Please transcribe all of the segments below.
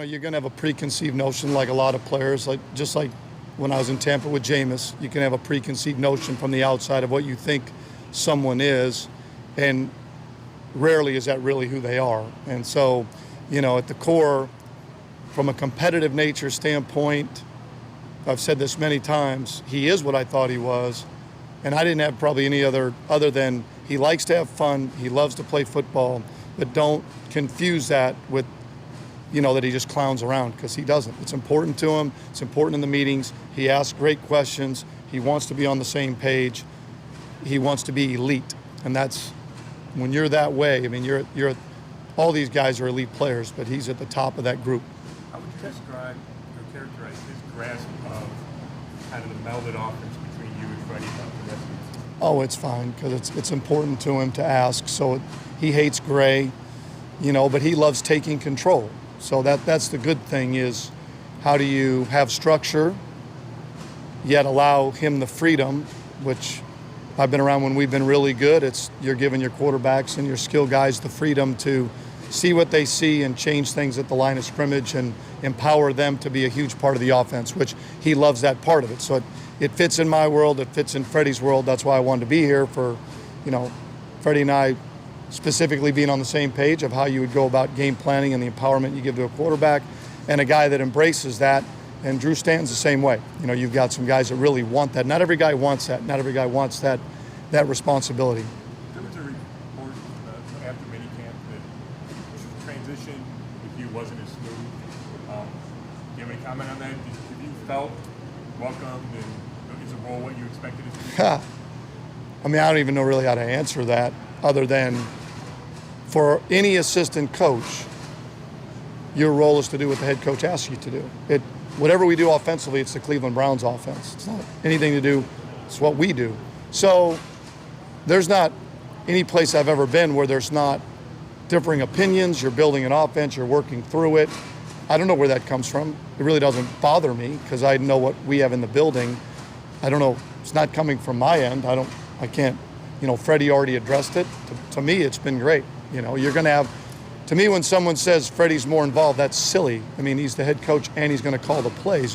you're going to have a preconceived notion like a lot of players, just like when I was in Tampa with Jameis, you can have a preconceived notion from the outside of what you think someone is, and rarely is that really who they are. And so, at the core, from a competitive nature standpoint, I've said this many times, he is what I thought he was, and I didn't have probably any other than he likes to have fun, he loves to play football, but don't confuse that with that he just clowns around, because he doesn't. It's important to him. It's important in the meetings. He asks great questions. He wants to be on the same page. He wants to be elite. And that's, when you're that way, I mean, you're all these guys are elite players, but he's at the top of that group. How would you describe or characterize his grasp of kind of the melded offense between you and Freddie and the rest of the team? Oh, it's fine, because it's important to him to ask. So he hates gray, but he loves taking control. So that's the good thing, is how do you have structure yet allow him the freedom, which I've been around when we've been really good. It's you're giving your quarterbacks and your skill guys the freedom to see what they see and change things at the line of scrimmage and empower them to be a huge part of the offense, which he loves that part of it. So it fits in my world, it fits in Freddie's world. That's why I wanted to be here for, Freddie and I specifically being on the same page of how you would go about game planning and the empowerment you give to a quarterback, and a guy that embraces that. And Drew Stanton's the same way. You've got some guys that really want that. Not every guy wants that. Not every guy wants that responsibility. There was a report after minicamp that the transition with you wasn't as smooth. Do you have any comment on that? Have you felt welcomed, and is the role what you expected it to be? I mean, I don't even know really how to answer that, other than for any assistant coach, your role is to do what the head coach asks you to do. Whatever we do offensively, it's the Cleveland Browns offense. It's not anything to do, it's what we do. So there's not any place I've ever been where there's not differing opinions. You're building an offense, you're working through it. I don't know where that comes from. It really doesn't bother me, because I know what we have in the building. I don't know, it's not coming from my end. I can't, Freddie already addressed it. To me, it's been great. You're going to have, to me, when someone says Freddie's more involved, that's silly. I mean, he's the head coach and he's going to call the plays.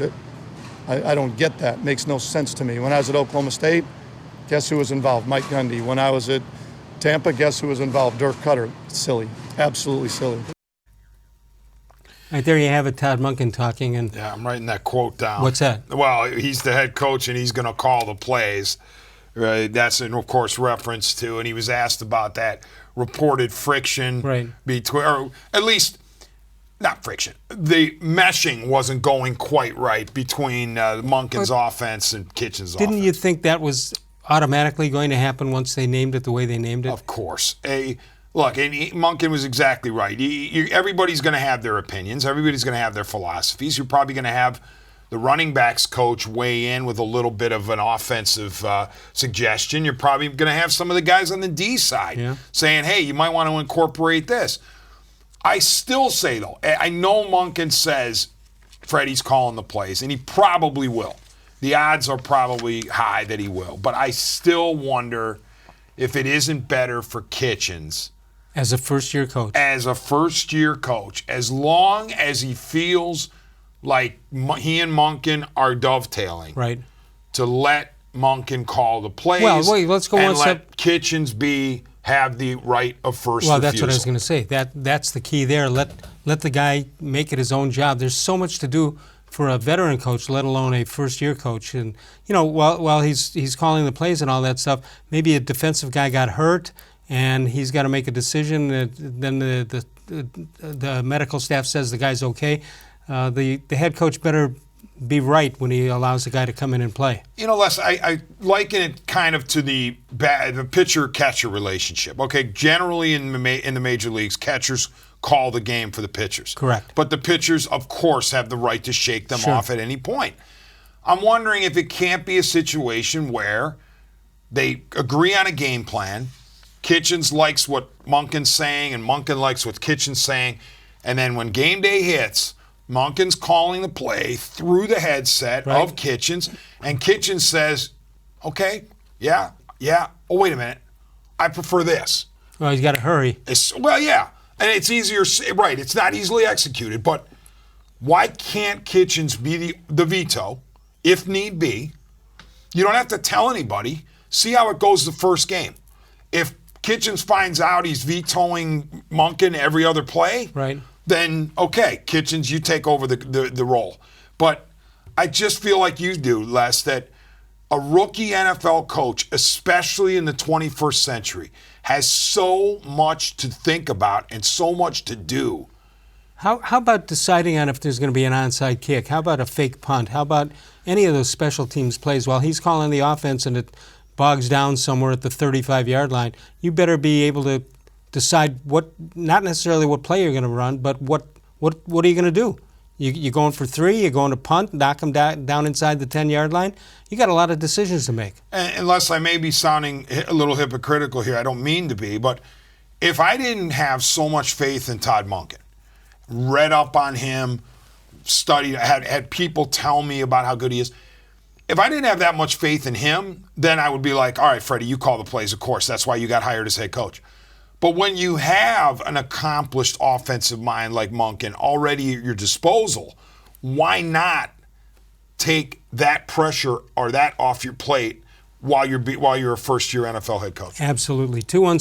I don't get that. It makes no sense to me. When I was at Oklahoma State, guess who was involved? Mike Gundy. When I was at Tampa, guess who was involved? Dirk Cutter. Silly. Absolutely silly. Right there you have it, Todd Monken talking. And yeah, I'm writing that quote down. What's that? Well, he's the head coach and he's going to call the plays. Right? That's in, of course, reference to, and he was asked about that reported friction between, or at least not friction, the meshing wasn't going quite right between Monken's offense and Kitchens' offense. Didn't you think that was automatically going to happen once they named it the way they named it? Of course. Look, and Monken was exactly right. Everybody's going to have their opinions. Everybody's going to have their philosophies. You're probably going to have the running backs coach weigh in with a little bit of an offensive suggestion. You're probably going to have some of the guys on the D side saying, hey, you might want to incorporate this. I still say, though, I know Monken says Freddie's calling the plays, and he probably will. The odds are probably high that he will. But I still wonder if it isn't better for Kitchens. As a first-year coach. As a first-year coach. As long as he feels like he and Monken are dovetailing. Right. To let Monken call the plays. Well, wait, let's go one step. And let Kitchens have the right of first refusal. Well, that's what I was going to say. That's the key there. Let the guy make it his own job. There's so much to do for a veteran coach, let alone a first-year coach. And, while he's calling the plays and all that stuff, maybe a defensive guy got hurt and he's got to make a decision. Then the medical staff says the guy's okay. The head coach better be right when he allows the guy to come in and play. Les, I liken it kind of to the pitcher-catcher relationship. Okay, generally in the major leagues, catchers call the game for the pitchers. Correct. But the pitchers, of course, have the right to shake them off at any point. I'm wondering if it can't be a situation where they agree on a game plan, Kitchens likes what Monken's saying, and Monken likes what Kitchens' saying, and then when game day hits, Monken's calling the play through the headset of Kitchens, and Kitchens says, okay, yeah, oh, wait a minute, I prefer this. Well, he's got to hurry. And it's easier, right, it's not easily executed, but Why can't Kitchens be the veto, if need be? You don't have to tell anybody. See how it goes the first game. If Kitchens finds out he's vetoing Monken every other play, right, then okay, Kitchens, you take over the role. But I just feel like you do, Les, that a rookie NFL coach, especially in the 21st century, has so much to think about and so much to do. How about deciding on if there's going to be an onside kick? How about a fake punt? How about any of those special teams plays? While he's calling the offense and it bogs down somewhere at the 35-yard line, you better be able to decide not necessarily what play you're going to run, but what are you going to do? You going for 3? You're going to punt, knock them down inside the 10-yard line? You got a lot of decisions to make. And unless I may be sounding a little hypocritical here, I don't mean to be, but if I didn't have so much faith in Todd Monken, read up on him, studied, had people tell me about how good he is, if I didn't have that much faith in him, then I would be like, all right, Freddie, you call the plays, of course. That's why you got hired as head coach. But when you have an accomplished offensive mind like Monken already at your disposal, why not take that pressure or that off your plate while you're a first-year NFL head coach? Absolutely. 216